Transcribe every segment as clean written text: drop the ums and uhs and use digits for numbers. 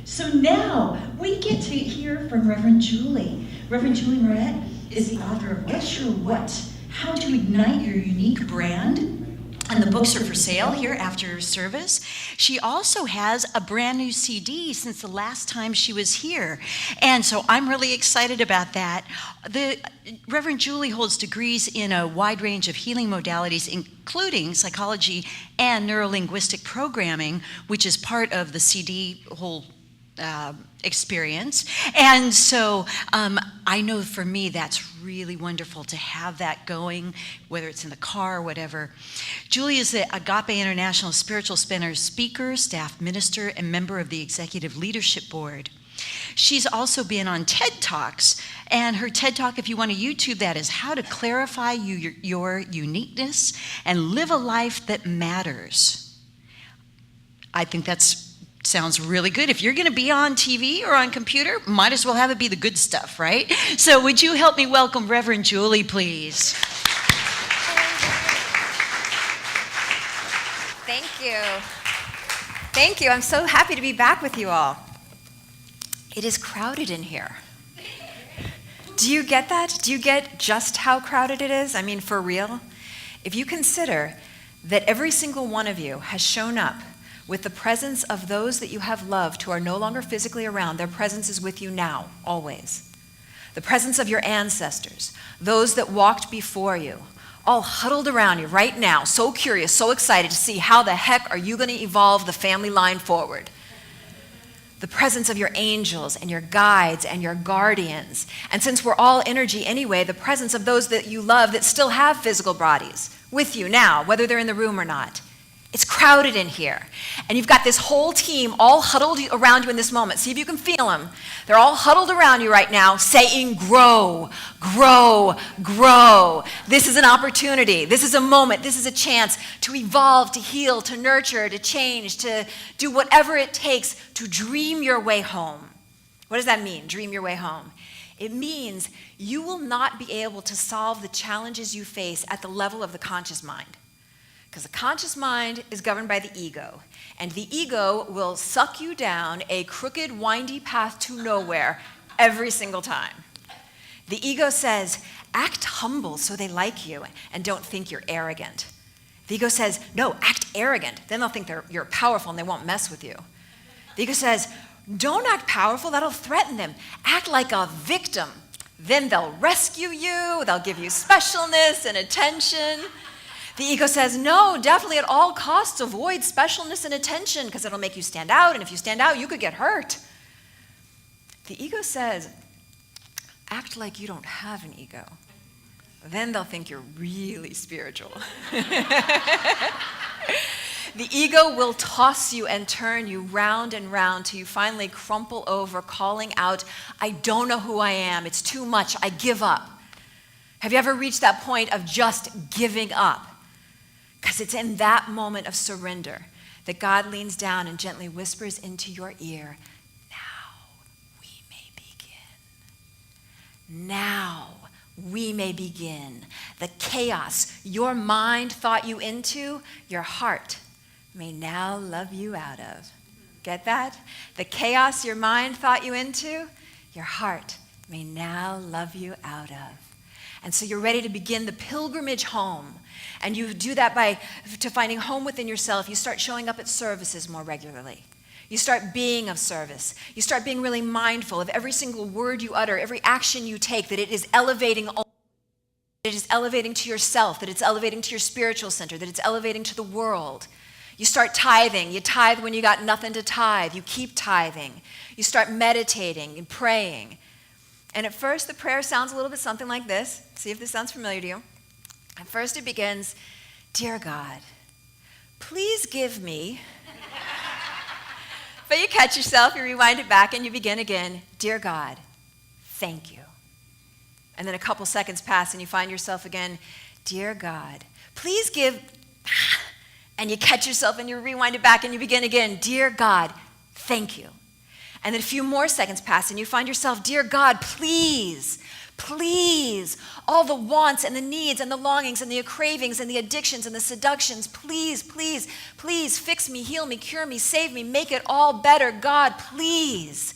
So now we get to hear from Reverend Julie. Reverend Julie Moret is the author of What's Your What? How to Ignite Your Unique Brand. And the books are for sale here after service. She also has a brand new CD since the last time she was here. And so I'm really excited about that. The Reverend Julie holds degrees in a wide range of healing modalities, including psychology and Neuro Linguistic Programming, which is part of the CD whole experience. And so I know for me that's really wonderful to have that going, whether it's in the car or whatever. Julie is the Agape International Spiritual Center speaker, staff minister, and member of the Executive Leadership Board. She's also been on TED Talks, and her TED Talk, if you want to YouTube that, is How to Clarify Your Uniqueness and Live a Life That Matters. I think that's sounds really good. If you're going to be on TV or on computer, might as well have it be the good stuff, right? So would you help me welcome Reverend Julie, please? Thank you. Thank you. I'm so happy to be back with you all. It is crowded in here. Do you get that? Do you get just how crowded it is? I mean, for real? If you consider that every single one of you has shown up with the presence of those that you have loved who are no longer physically around, their presence is with you now, always. The presence of your ancestors, those that walked before you, all huddled around you right now, so curious, so excited to see how the heck are you going to evolve the family line forward. The presence of your angels and your guides and your guardians. And since we're all energy anyway, the presence of those that you love that still have physical bodies with you now, whether they're in the room or not. It's crowded in here. And you've got this whole team all huddled around you in this moment. See if you can feel them. They're all huddled around you right now saying, grow, grow, grow. This is an opportunity. This is a moment. This is a chance to evolve, to heal, to nurture, to change, to do whatever it takes to dream your way home. What does that mean, dream your way home? It means you will not be able to solve the challenges you face at the level of the conscious mind. Because the conscious mind is governed by the ego, and the ego will suck you down a crooked, windy path to nowhere every single time. The ego says, act humble so they like you and don't think you're arrogant. The ego says, no, act arrogant. Then they'll think you're powerful and they won't mess with you. The ego says, don't act powerful, that'll threaten them. Act like a victim. Then they'll rescue you, they'll give you specialness and attention. The ego says, no, definitely at all costs avoid specialness and attention because it'll make you stand out, and if you stand out, you could get hurt. The ego says, act like you don't have an ego. Then they'll think you're really spiritual. The ego will toss you and turn you round and round till you finally crumple over, calling out, I don't know who I am, it's too much, I give up. Have you ever reached that point of just giving up? Because it's in that moment of surrender that God leans down and gently whispers into your ear, now we may begin. Now we may begin. The chaos your mind thought you into, your heart may now love you out of. Get that? The chaos your mind thought you into, your heart may now love you out of. And so you're ready to begin the pilgrimage home. And you do that to finding home within yourself. You start showing up at services more regularly. You start being of service. You start being really mindful of every single word you utter, every action you take, that it is elevating. It is elevating to yourself, that it's elevating to your spiritual center, that it's elevating to the world. You start tithing. You tithe when you got nothing to tithe. You keep tithing. You start meditating and praying. And at first, the prayer sounds a little bit something like this. See if this sounds familiar to you. At first, it begins, Dear God, please give me. But you catch yourself, you rewind it back, and you begin again, Dear God, thank you. And then a couple seconds pass, and you find yourself again, Dear God, please give. And you catch yourself, and you rewind it back, and you begin again, Dear God, thank you. And then a few more seconds pass and you find yourself, dear God, please, please, all the wants and the needs and the longings and the cravings and the addictions and the seductions, please, please, please fix me, heal me, cure me, save me, make it all better, God, please.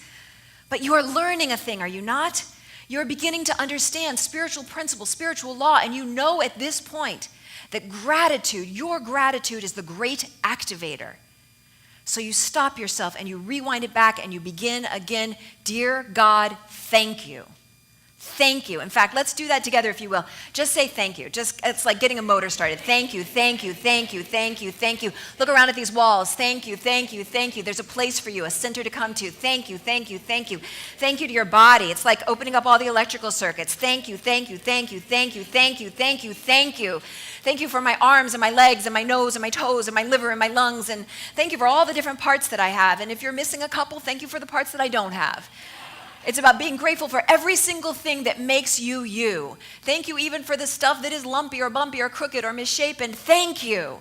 But you are learning a thing, are you not? You're beginning to understand spiritual principle, spiritual law, and you know at this point that gratitude, your gratitude is the great activator. So you stop yourself and you rewind it back and you begin again, dear God, thank you. Thank you. In fact, let's do that together if you will. Just say thank you. It's like getting a motor started. Thank you, thank you, thank you, thank you, thank you. Look around at these walls. Thank you, thank you, thank you. There's a place for you, a center to come to. Thank you, thank you, thank you. Thank you to your body. It's like opening up all the electrical circuits. Thank you, thank you, thank you, thank you, thank you, thank you, thank you. Thank you for my arms and my legs and my nose and my toes and my liver and my lungs. And thank you for all the different parts that I have. And if you're missing a couple, thank you for the parts that I don't have. It's about being grateful for every single thing that makes you you. Thank you even for the stuff that is lumpy or bumpy or crooked or misshapen. Thank you.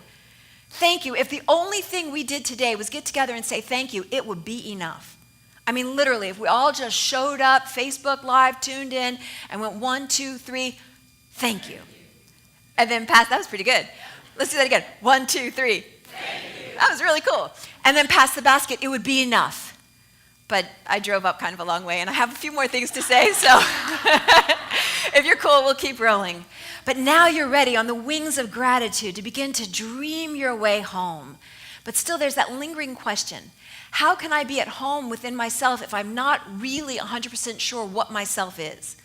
Thank you. If the only thing we did today was get together and say thank you, it would be enough. I mean, literally, if we all just showed up, Facebook Live, tuned in, and went 1, 2, 3, thank you. And then pass, that was pretty good. Let's do that again. 1, 2, 3. Thank you. That was really cool. And then pass the basket, it would be enough. But I drove up kind of a long way, and I have a few more things to say, so if you're cool, we'll keep rolling. But now you're ready on the wings of gratitude to begin to dream your way home. But still, there's that lingering question. How can I be at home within myself if I'm not really 100% sure what myself is?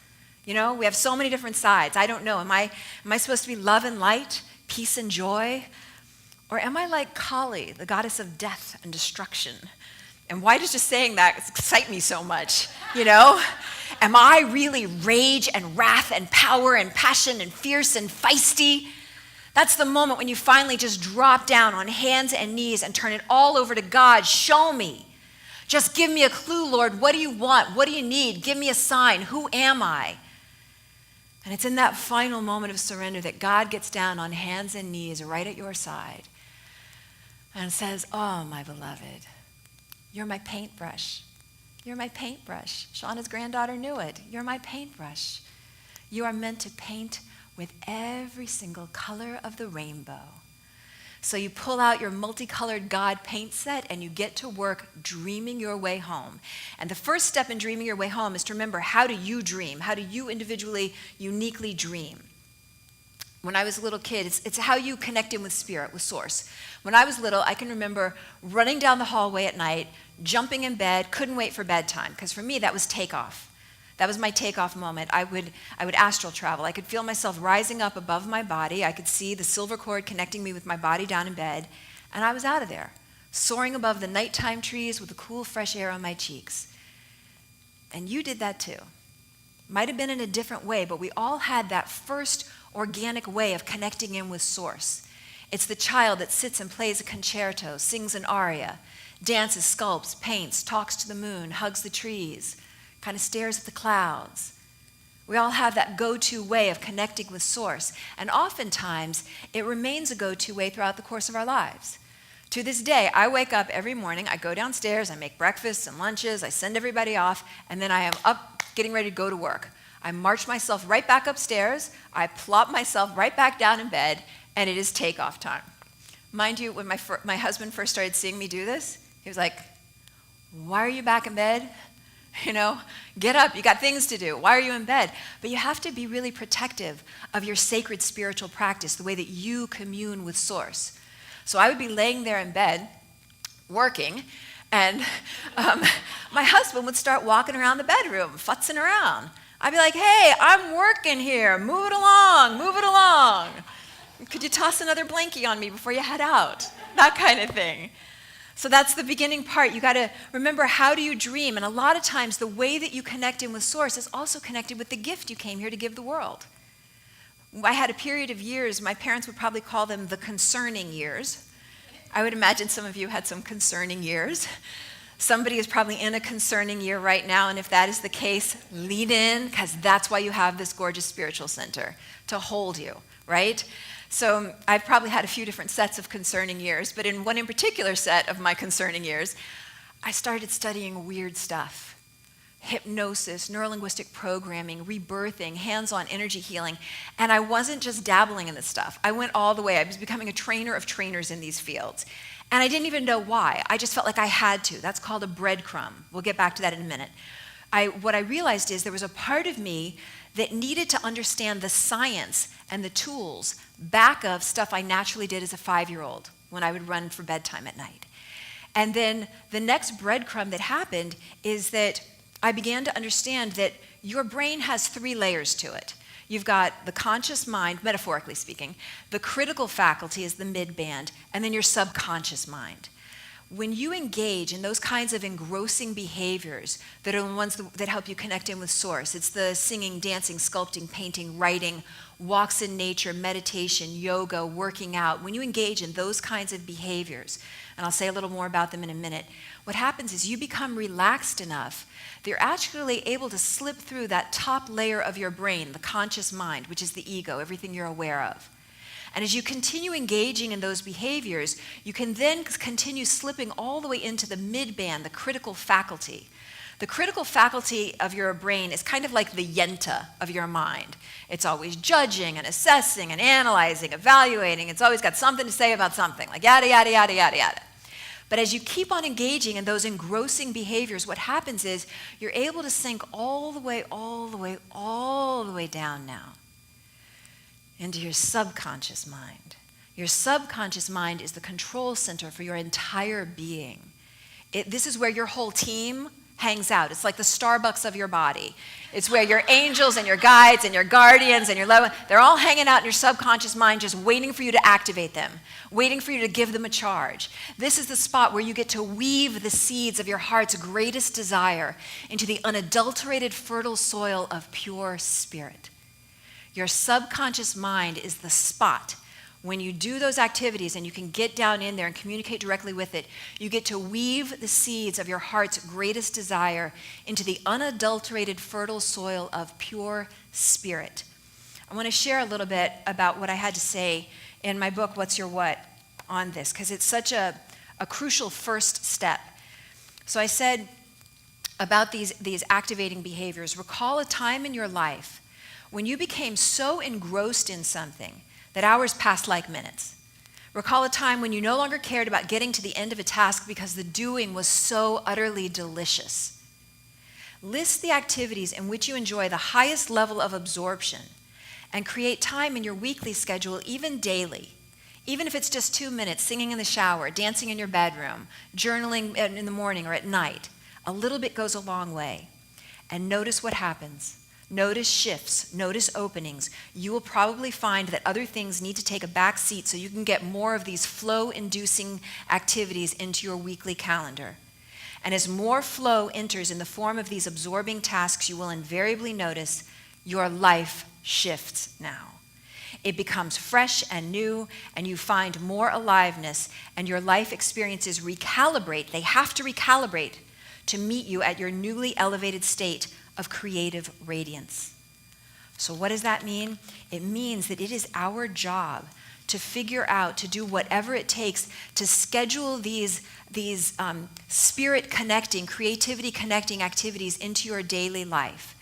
You know, we have so many different sides. I don't know. Am I supposed to be love and light, peace and joy? Or am I like Kali, the goddess of death and destruction? And why does just saying that excite me so much, you know? Am I really rage and wrath and power and passion and fierce and feisty? That's the moment when you finally just drop down on hands and knees and turn it all over to God. Show me. Just give me a clue, Lord. What do you want? What do you need? Give me a sign. Who am I? And it's in that final moment of surrender that God gets down on hands and knees right at your side and says, oh, my beloved, you're my paintbrush. You're my paintbrush. Shauna's granddaughter knew it. You're my paintbrush. You are meant to paint with every single color of the rainbow. So you pull out your multicolored God paint set and you get to work dreaming your way home. And the first step in dreaming your way home is to remember, how do you dream? How do you individually, uniquely dream? When I was a little kid, it's how you connect in with spirit, with source. When I was little, I can remember running down the hallway at night, jumping in bed, couldn't wait for bedtime, because for me that was takeoff. That was my takeoff moment. I would astral travel. I could feel myself rising up above my body. I could see the silver cord connecting me with my body down in bed, and I was out of there, soaring above the nighttime trees with the cool, fresh air on my cheeks. And you did that too. Might have been in a different way, but we all had that first organic way of connecting in with source. It's the child that sits and plays a concerto, sings an aria, dances, sculpts, paints, talks to the moon, hugs the trees, kind of stares at the clouds. We all have that go-to way of connecting with source, and oftentimes it remains a go-to way throughout the course of our lives. To this day, I wake up every morning, I go downstairs, I make breakfasts and lunches, I send everybody off, and then I am up getting ready to go to work. I march myself right back upstairs, I plop myself right back down in bed, and it is takeoff time. Mind you, when my husband first started seeing me do this, he was like, why are you back in bed? You know, get up, you got things to do. Why are you in bed? But you have to be really protective of your sacred spiritual practice, the way that you commune with source. So I would be laying there in bed, working, and my husband would start walking around the bedroom, futzing around. I'd be like, hey, I'm working here. Move it along, move it along. Could you toss another blankie on me before you head out? That kind of thing. So that's the beginning part. You got to remember, how do you dream? And a lot of times the way that you connect in with source is also connected with the gift you came here to give the world. I had a period of years, my parents would probably call them the concerning years. I would imagine some of you had some concerning years. Somebody is probably in a concerning year right now, and if that is the case, lean in, because that's why you have this gorgeous spiritual center, to hold you, right? So I've probably had a few different sets of concerning years, but in one in particular set of my concerning years, I started studying weird stuff. Hypnosis, Neuro Linguistic Programming, rebirthing, hands-on energy healing. And I wasn't just dabbling in this stuff. I went all the way. I was becoming a trainer of trainers in these fields. And I didn't even know why. I just felt like I had to. That's called a breadcrumb. We'll get back to that in a minute. What I realized is there was a part of me that needed to understand the science and the tools back of stuff I naturally did as a 5-year-old when I would run for bedtime at night. And then the next breadcrumb that happened is that I began to understand that your brain has 3 layers to it. You've got the conscious mind, metaphorically speaking, the critical faculty is the midband, and then your subconscious mind. When you engage in those kinds of engrossing behaviors that are the ones that help you connect in with Source, it's the singing, dancing, sculpting, painting, writing, walks in nature, meditation, yoga, working out, when you engage in those kinds of behaviors, and I'll say a little more about them in a minute, what happens is you become relaxed enough that you're actually able to slip through that top layer of your brain, the conscious mind, which is the ego, everything you're aware of. And as you continue engaging in those behaviors, you can then continue slipping all the way into the midband, the critical faculty. The critical faculty of your brain is kind of like the yenta of your mind. It's always judging and assessing and analyzing, evaluating. It's always got something to say about something, like yada, yada, yada, yada, yada. But as you keep on engaging in those engrossing behaviors, what happens is you're able to sink all the way down now into your subconscious mind. Your subconscious mind is the control center for your entire being. This is where your whole team hangs out. It's like the Starbucks of your body. It's where your angels and your guides and your guardians and your loved ones, they're all hanging out in your subconscious mind just waiting for you to activate them, waiting for you to give them a charge. This is the spot where you get to weave the seeds of your heart's greatest desire into the unadulterated fertile soil of pure spirit. Your subconscious mind is the spot. When you do those activities and you can get down in there and communicate directly with it, you get to weave the seeds of your heart's greatest desire into the unadulterated fertile soil of pure spirit. I want to share a little bit about what I had to say in my book, What's Your What, on this, because it's such a crucial first step. So I said about these activating behaviors, recall a time in your life when you became so engrossed in something that hours passed like minutes. Recall a time when you no longer cared about getting to the end of a task because the doing was so utterly delicious. List the activities in which you enjoy the highest level of absorption and create time in your weekly schedule, even daily. Even if it's just 2 minutes, singing in the shower, dancing in your bedroom, journaling in the morning or at night. A little bit goes a long way. And notice what happens. Notice shifts, notice openings. You will probably find that other things need to take a back seat so you can get more of these flow-inducing activities into your weekly calendar. And as more flow enters in the form of these absorbing tasks, you will invariably notice your life shifts now. It becomes fresh and new, and you find more aliveness, and your life experiences recalibrate. They have to recalibrate to meet you at your newly elevated state of creative radiance. So what does that mean? It means that it is our job to figure out, to do whatever it takes to schedule these spirit connecting, creativity connecting activities into your daily life.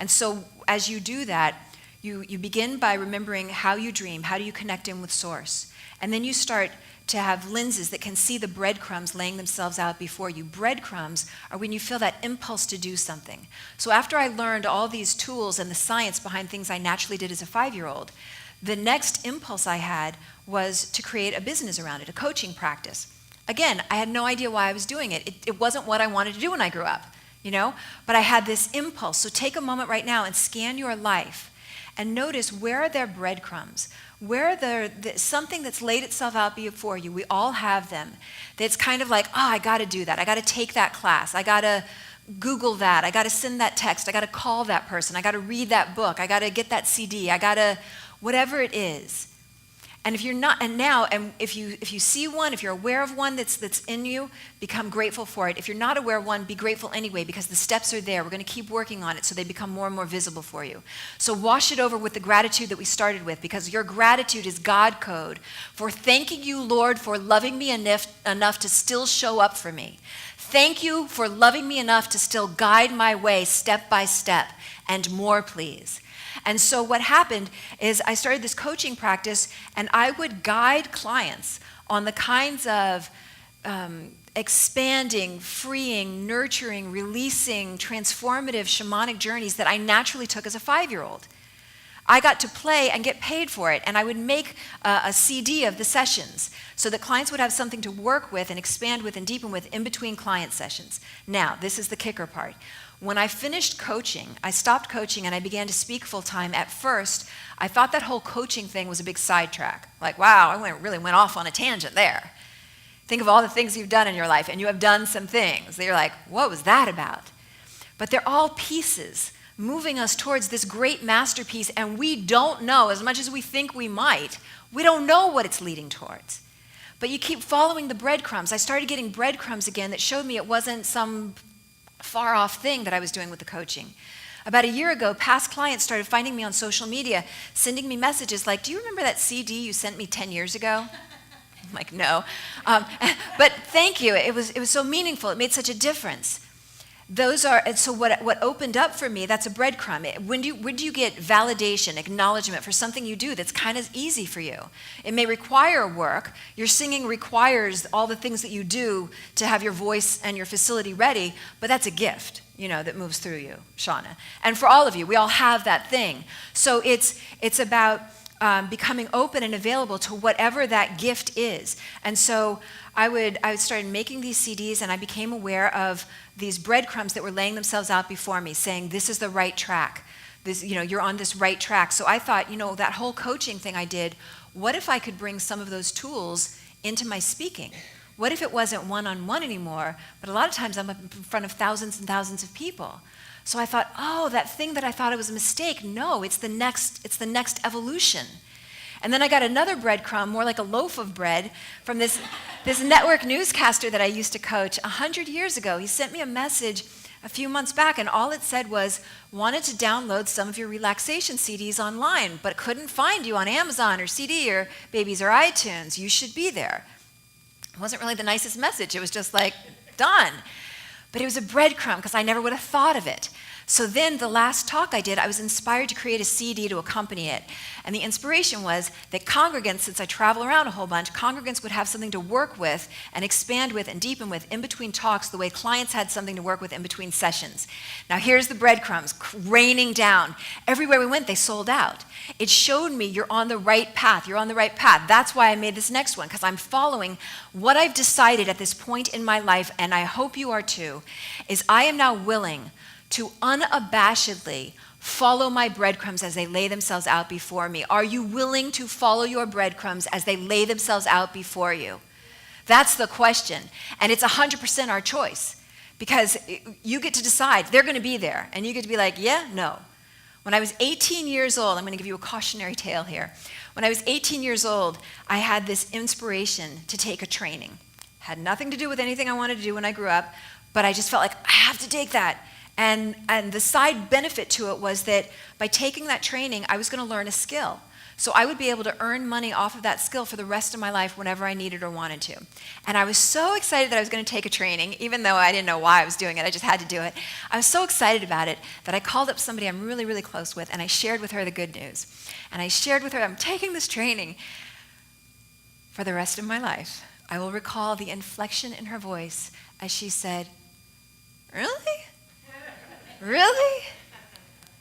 And so as you do that, you begin by remembering how you dream, how do you connect in with Source. And then you start to have lenses that can see the breadcrumbs laying themselves out before you. Breadcrumbs are when you feel that impulse to do something. So after I learned all these tools and the science behind things I naturally did as a 5-year-old, the next impulse I had was to create a business around it, a coaching practice. Again, I had no idea why I was doing it. It wasn't what I wanted to do when I grew up, but I had this impulse. So take a moment right now and scan your life and notice, where are there breadcrumbs? Where are there something that's laid itself out before you? We all have them. That's kind of like, I got to do that. I got to take that class. I got to Google that. I got to send that text. I got to call that person. I got to read that book. I got to get that CD. I got to, whatever it is. And if you're not, and now, and if you see one, if you're aware of one that's in you, become grateful for it. If you're not aware of one, be grateful anyway, because the steps are there. We're going to keep working on it so they become more and more visible for you. So wash it over with the gratitude that we started with, because your gratitude is God code for thanking you, Lord, for loving me enough to still show up for me. Thank you for loving me enough to still guide my way step by step, and more, please. And so what happened is I started this coaching practice, and I would guide clients on the kinds of expanding, freeing, nurturing, releasing, transformative shamanic journeys that I naturally took as a 5-year-old. I got to play and get paid for it, and I would make a CD of the sessions so that clients would have something to work with and expand with and deepen with in between client sessions. Now, this is the kicker part. When I finished coaching, I stopped coaching and I began to speak full-time. At first, I thought that whole coaching thing was a big sidetrack. Like, wow, I really went off on a tangent there. Think of all the things you've done in your life, and you have done some things that you're like, what was that about? But they're all pieces moving us towards this great masterpiece, and we don't know, as much as we think we might, we don't know what it's leading towards. But you keep following the breadcrumbs. I started getting breadcrumbs again that showed me it wasn't some far-off thing that I was doing with the coaching. About a year ago, past clients started finding me on social media, sending me messages like, do you remember that CD you sent me 10 years ago? I'm like, no. But thank you. It was so meaningful. It made such a difference. And so what opened up for me, that's a breadcrumb. When do you get validation, acknowledgement for something you do that's kind of easy for you? It may require work. Your singing requires all the things that you do to have your voice and your facility ready, but that's a gift, that moves through you, Shauna. And for all of you, we all have that thing. So it's about becoming open and available to whatever that gift is. And so I started making these CDs, and I became aware of these breadcrumbs that were laying themselves out before me, saying, this is the right track. You're on this right track. So I thought, that whole coaching thing I did, what if I could bring some of those tools into my speaking? What if it wasn't one-on-one anymore, but a lot of times I'm up in front of thousands and thousands of people? So I thought, that thing that I thought it was a mistake, no, it's the next evolution. And then I got another breadcrumb, more like a loaf of bread, from this network newscaster that I used to coach 100 years ago. He sent me a message a few months back, and all it said was, wanted to download some of your relaxation CDs online, but couldn't find you on Amazon or CD or Babies or iTunes. You should be there. It wasn't really the nicest message. It was just like, done. But it was a breadcrumb, because I never would have thought of it. So then the last talk I did, I was inspired to create a CD to accompany it. And the inspiration was that congregants, since I travel around a whole bunch, congregants would have something to work with and expand with and deepen with in between talks, the way clients had something to work with in between sessions. Now here's the breadcrumbs raining down. Everywhere we went, they sold out. It showed me you're on the right path. You're on the right path. That's why I made this next one, because I'm following what I've decided at this point in my life, and I hope you are too, is I am now willing to unabashedly follow my breadcrumbs as they lay themselves out before me. Are you willing to follow your breadcrumbs as they lay themselves out before you? That's the question. And it's 100% our choice, because you get to decide. They're going to be there, and you get to be like, yeah, no. When I was 18 years old, I'm going to give you a cautionary tale here. When I was 18 years old, I had this inspiration to take a training. Had nothing to do with anything I wanted to do when I grew up, but I just felt like, I have to take that. And the side benefit to it was that by taking that training, I was going to learn a skill. So I would be able to earn money off of that skill for the rest of my life whenever I needed or wanted to. And I was so excited that I was going to take a training, even though I didn't know why I was doing it. I just had to do it. I was so excited about it that I called up somebody I'm really, really close with, and I shared with her the good news. And I shared with her, I'm taking this training for the rest of my life. I will recall the inflection in her voice as she said, really? Really?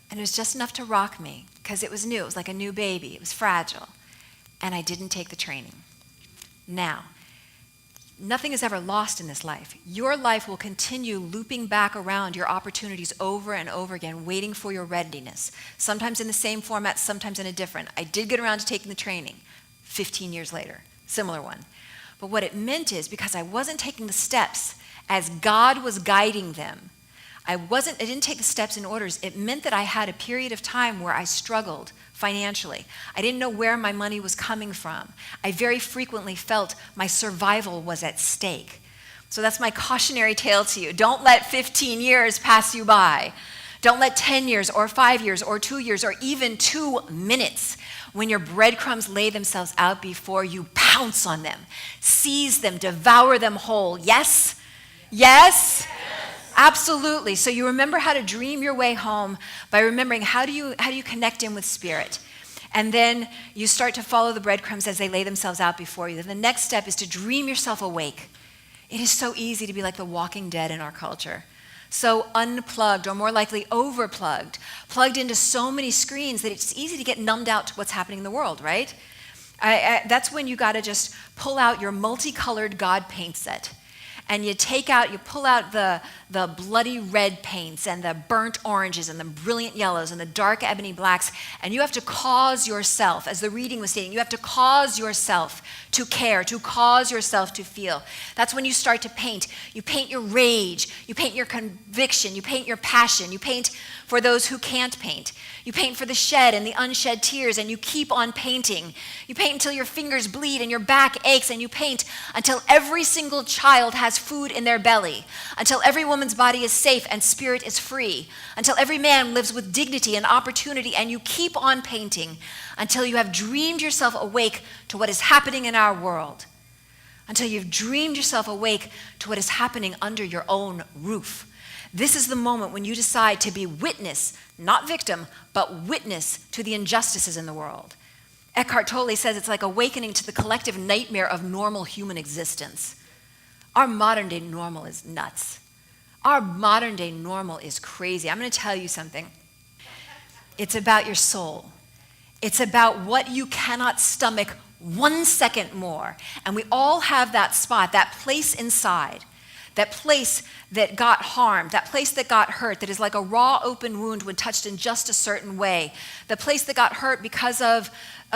And it was just enough to rock me, because it was new. It was like a new baby. It was fragile. And I didn't take the training. Now, nothing is ever lost in this life. Your life will continue looping back around your opportunities over and over again, waiting for your readiness. Sometimes in the same format, sometimes in a different. I did get around to taking the training 15 years later, similar one. But what it meant is, because I wasn't taking the steps as God was guiding them, I didn't take the steps in orders. It meant that I had a period of time where I struggled financially. I didn't know where my money was coming from. I very frequently felt my survival was at stake. So that's my cautionary tale to you. Don't let 15 years pass you by. Don't let 10 years or 5 years or 2 years or even 2 minutes, when your breadcrumbs lay themselves out before you, pounce on them, seize them, devour them whole. Yes? Yes? Absolutely. So you remember how to dream your way home by remembering how do you connect in with spirit. And then you start to follow the breadcrumbs as they lay themselves out before you. Then the next step is to dream yourself awake. It is so easy to be like the walking dead in our culture. So unplugged, or more likely overplugged, plugged into so many screens that it's easy to get numbed out to what's happening in the world, right? That's when you got to just pull out your multicolored God paint set. And you pull out the bloody red paints and the burnt oranges and the brilliant yellows and the dark ebony blacks, and you have to cause yourself, as the reading was stating, you have to cause yourself to care, to cause yourself to feel. That's when you start to paint. You paint your rage, you paint your conviction, you paint your passion, you paint for those who can't paint. You paint for the shed and the unshed tears, and you keep on painting. You paint until your fingers bleed and your back aches, and you paint until every single child has food in their belly, until every woman's body is safe and spirit is free, until every man lives with dignity and opportunity, and you keep on painting until you have dreamed yourself awake to what is happening in our world, until you've dreamed yourself awake to what is happening under your own roof. This is the moment when you decide to be witness, not victim, but witness to the injustices in the world. Eckhart Tolle says it's like awakening to the collective nightmare of normal human existence. Our modern day normal is nuts. Our modern day normal is crazy. I'm going to tell you something. It's about your soul. It's about what you cannot stomach 1 second more. And we all have that spot, that place inside. That place that got harmed, that place that got hurt, that is like a raw open wound when touched in just a certain way. The place that got hurt because of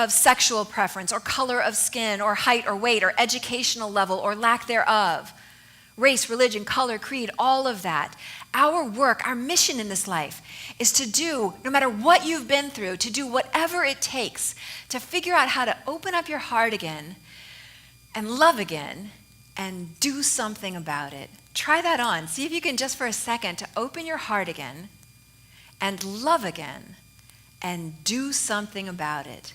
sexual preference or color of skin or height or weight or educational level or lack thereof. Race, religion, color, creed, all of that. Our work, our mission in this life is to do, no matter what you've been through, to do whatever it takes to figure out how to open up your heart again and love again and do something about it. Try that on. See if you can, just for a second, to open your heart again and love again and do something about it.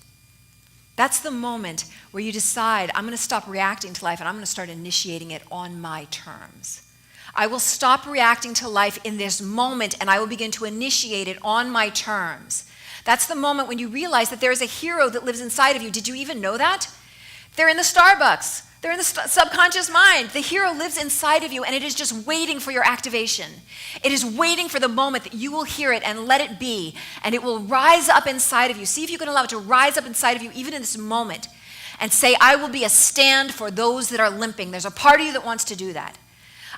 That's the moment where you decide, I'm going to stop reacting to life and I'm going to start initiating it on my terms. I will stop reacting to life in this moment and I will begin to initiate it on my terms. That's the moment when you realize that there is a hero that lives inside of you. Did you even know that? They're in the Starbucks. They're in the subconscious mind. The hero lives inside of you, and it is just waiting for your activation. It is waiting for the moment that you will hear it and let it be, and it will rise up inside of you. See if you can allow it to rise up inside of you even in this moment and say, I will be a stand for those that are limping. There's a part of you that wants to do that.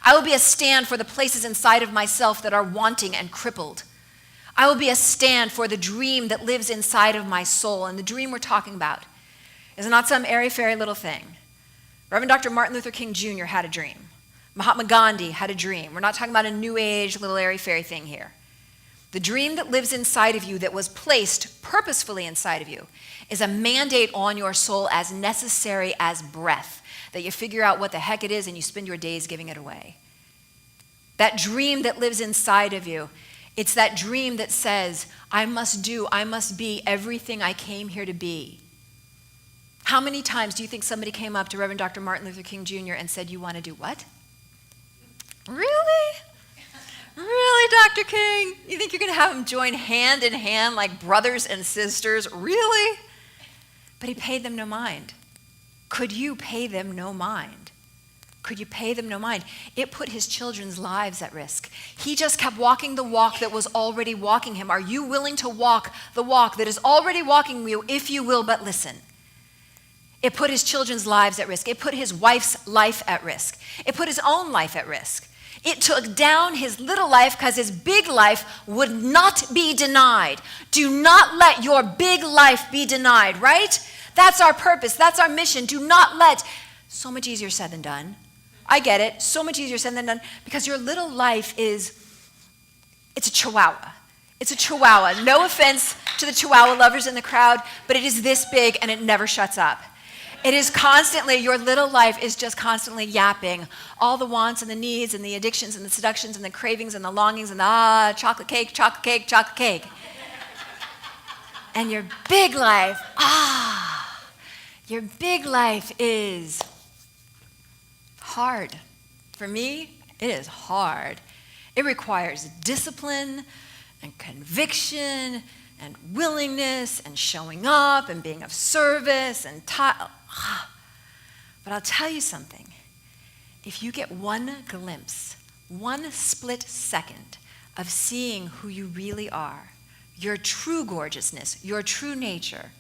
I will be a stand for the places inside of myself that are wanting and crippled. I will be a stand for the dream that lives inside of my soul, and the dream we're talking about is not some airy-fairy little thing. Reverend Dr. Martin Luther King Jr. had a dream. Mahatma Gandhi had a dream. We're not talking about a new age little airy-fairy thing here. The dream that lives inside of you, that was placed purposefully inside of you, is a mandate on your soul as necessary as breath, that you figure out what the heck it is and you spend your days giving it away. That dream that lives inside of you, it's that dream that says, I must be everything I came here to be. How many times do you think somebody came up to Reverend Dr. Martin Luther King Jr. and said, you want to do what? Really? Really, Dr. King? You think you're going to have them join hand in hand like brothers and sisters? Really? But he paid them no mind. Could you pay them no mind? Could you pay them no mind? It put his children's lives at risk. He just kept walking the walk that was already walking him. Are you willing to walk the walk that is already walking you, if you will but listen? It put his children's lives at risk. It put his wife's life at risk. It put his own life at risk. It took down his little life because his big life would not be denied. Do not let your big life be denied, right? That's our purpose. That's our mission. Do not let. So much easier said than done. I get it. So much easier said than done because your little life is It's a chihuahua. It's a chihuahua. No offense to the chihuahua lovers in the crowd, but it is this big and it never shuts up. It is constantly, your little life is just constantly yapping all the wants and the needs and the addictions and the seductions and the cravings and the longings and the chocolate cake, chocolate cake, chocolate cake. And your big life, your big life is hard. For me, it is hard. It requires discipline and conviction and willingness and showing up and being of service and but I'll tell you something. If you get one glimpse, one split second of seeing who you really are, your true gorgeousness, your true nature,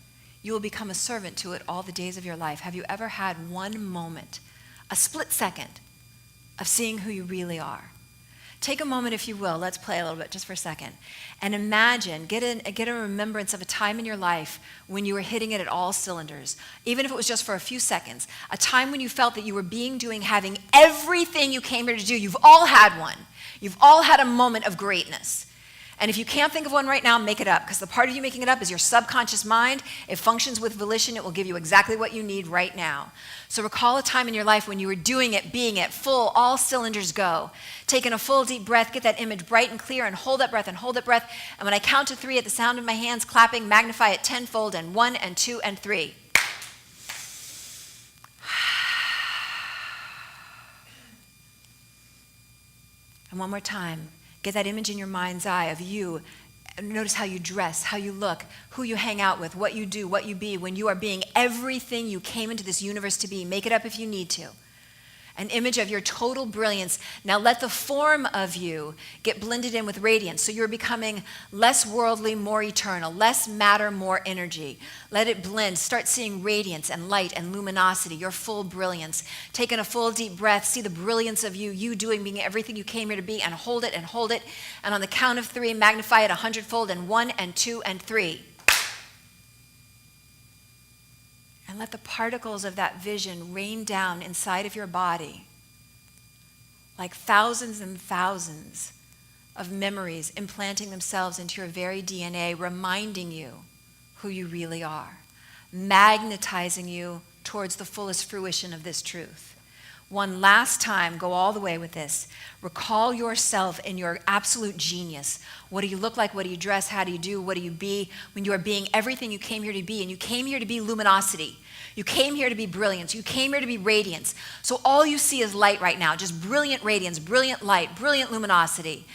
you will become a servant to it all the days of your life. Have you ever had one moment, a split second, of seeing who you really are? Take a moment, if you will, let's play a little bit just for a second, and imagine, get a remembrance of a time in your life when you were hitting it at all cylinders, even if it was just for a few seconds, a time when you felt that you were being, doing, having everything you came here to do. You've all had one. You've all had a moment of greatness. And if you can't think of one right now, make it up, because the part of you making it up is your subconscious mind. It functions with volition. It will give you exactly what you need right now. So recall a time in your life when you were doing it, being it, full, all cylinders go. Taking a full deep breath, get that image bright and clear, and hold that breath and hold that breath. And when I count to 3 at the sound of my hands clapping, magnify it tenfold, and 1 and 2 and 3. And one more time. Get that image in your mind's eye of you. Notice how you dress, how you look, who you hang out with, what you do, what you be, when you are being everything you came into this universe to be. Make it up if you need to. An image of your total brilliance. Now let the form of you get blended in with radiance. So you're becoming less worldly, more eternal, less matter, more energy. Let it blend. Start seeing radiance and light and luminosity, your full brilliance. Taking a full deep breath, see the brilliance of you doing, being everything you came here to be, and hold it and hold it. And on the count of 3, magnify it 100-fold, and 1 and 2 and 3. And let the particles of that vision rain down inside of your body like thousands and thousands of memories implanting themselves into your very DNA, reminding you who you really are, magnetizing you towards the fullest fruition of this truth. One last time, go all the way with this. Recall yourself in your absolute genius. What do you look like? What do you dress? How do you do? What do you be when you are being everything you came here to be? And you came here to be luminosity. You came here to be brilliance. You came here to be radiance. So all you see is light right now, just brilliant radiance, brilliant light, brilliant luminosity.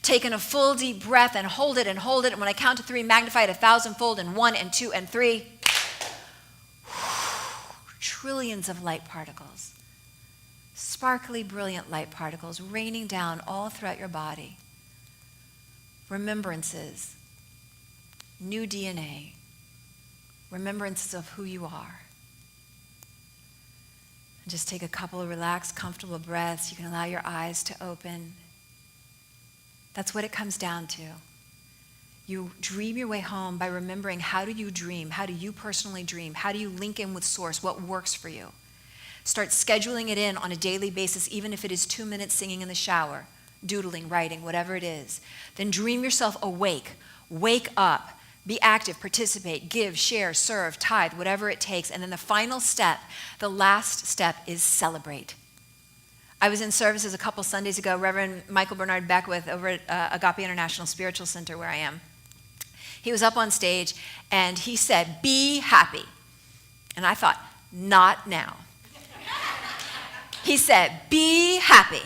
Taking a full deep breath and hold it and hold it. And when I count to 3, magnify it 1,000-fold, and 1 and 2 and 3. Trillions of light particles. Sparkly, brilliant light particles raining down all throughout your body. Remembrances, new DNA, remembrances of who you are. And just take a couple of relaxed, comfortable breaths. You can allow your eyes to open. That's what it comes down to. You dream your way home by remembering, how do you dream? How do you personally dream? How do you link in with source? What works for you? Start scheduling it in on a daily basis, even if it is 2 minutes singing in the shower, doodling, writing, whatever it is. Then dream yourself awake. Wake up. Be active, participate, give, share, serve, tithe, whatever it takes. And then the final step, the last step, is celebrate. I was in services a couple Sundays ago. Reverend Michael Bernard Beckwith over at Agape International Spiritual Center, where I am. He was up on stage and he said, "Be happy." And I thought, not now. He said, "Be happy."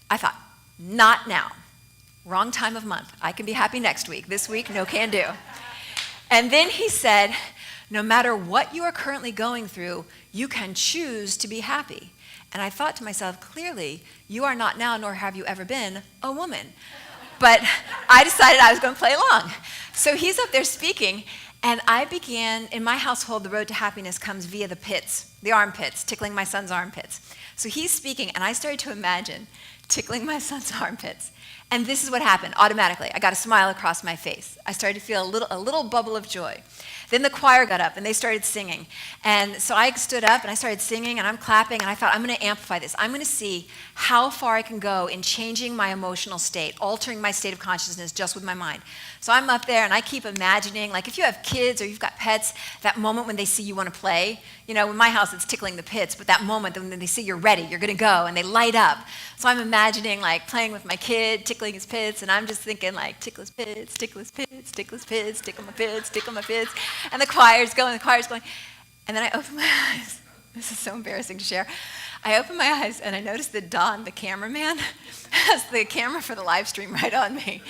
I thought, not now. Wrong time of month. I can be happy next week. This week, no can do. And then he said, no matter what you are currently going through, you can choose to be happy. And I thought to myself, clearly, you are not now, nor have you ever been, a woman. But I decided I was going to play along. So he's up there speaking, and I began, in my household, the road to happiness comes via the pits, the armpits, tickling my son's armpits. So he's speaking, and I started to imagine tickling my son's armpits. And this is what happened automatically. I got a smile across my face. I started to feel a little bubble of joy. Then the choir got up and they started singing. And so I stood up and I started singing and I'm clapping and I thought, I'm going to amplify this. I'm going to see how far I can go in changing my emotional state, altering my state of consciousness just with my mind. So I'm up there and I keep imagining, like if you have kids or you've got pets, that moment when they see you want to play. You know, in my house it's tickling the pits, but that moment when they see you're ready, you're going to go, and they light up. So I'm imagining like playing with my kid, tickling his pits, and I'm just thinking like, tickle his pits, tickle his pits, tickle his pits, tickle my pits, tickle my pits. And the choir's going. And then I open my eyes. This is so embarrassing to share. I open my eyes and I notice that Don, the cameraman, has the camera for the live stream right on me.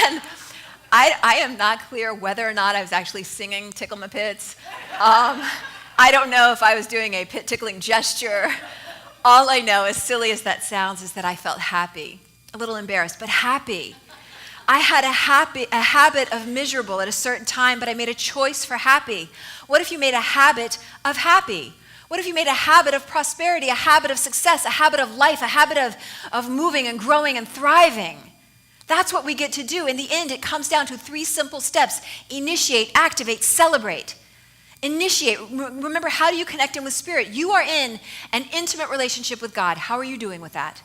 And I am not clear whether or not I was actually singing Tickle My Pits. I don't know if I was doing a pit tickling gesture. All I know, as silly as that sounds, is that I felt happy. A little embarrassed, but happy. I had a habit of miserable at a certain time, but I made a choice for happy. What if you made a habit of happy? What if you made a habit of prosperity, a habit of success, a habit of life, a habit of moving and growing and thriving? That's what we get to do. In the end, it comes down to 3 simple steps: initiate, activate, celebrate. Initiate. Remember, how do you connect in with Spirit? You are in an intimate relationship with God. How are you doing with that?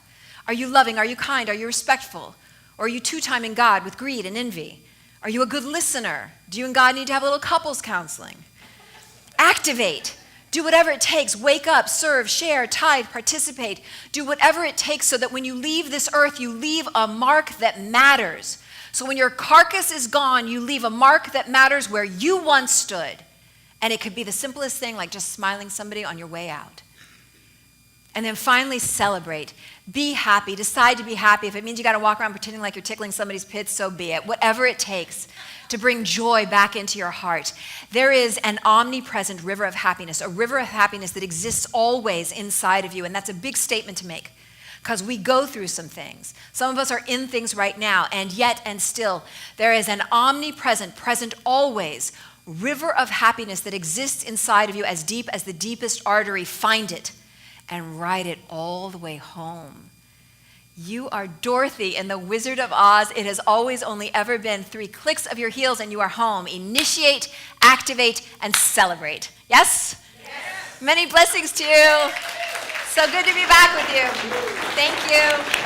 Are you loving? Are you kind? Are you respectful? Or are you two-timing God with greed and envy? Are you a good listener? Do you and God need to have a little couples counseling? Activate. Do whatever it takes. Wake up, serve, share, tithe, participate. Do whatever it takes so that when you leave this earth, you leave a mark that matters. So when your carcass is gone, you leave a mark that matters where you once stood. And it could be the simplest thing, like just smiling somebody on your way out. And then finally, celebrate. Be happy. Decide to be happy. If it means you got to walk around pretending like you're tickling somebody's pits, so be it. Whatever it takes to bring joy back into your heart. There is an omnipresent river of happiness, a river of happiness that exists always inside of you. And that's a big statement to make, because we go through some things. Some of us are in things right now, and yet and still, there is an omnipresent, present always, river of happiness that exists inside of you as deep as the deepest artery. Find it and ride it all the way home. You are Dorothy in The Wizard of Oz. It has always only ever been 3 clicks of your heels and you are home. Initiate, activate, and celebrate. Yes? Yes. Many blessings to you. So good to be back with you. Thank you.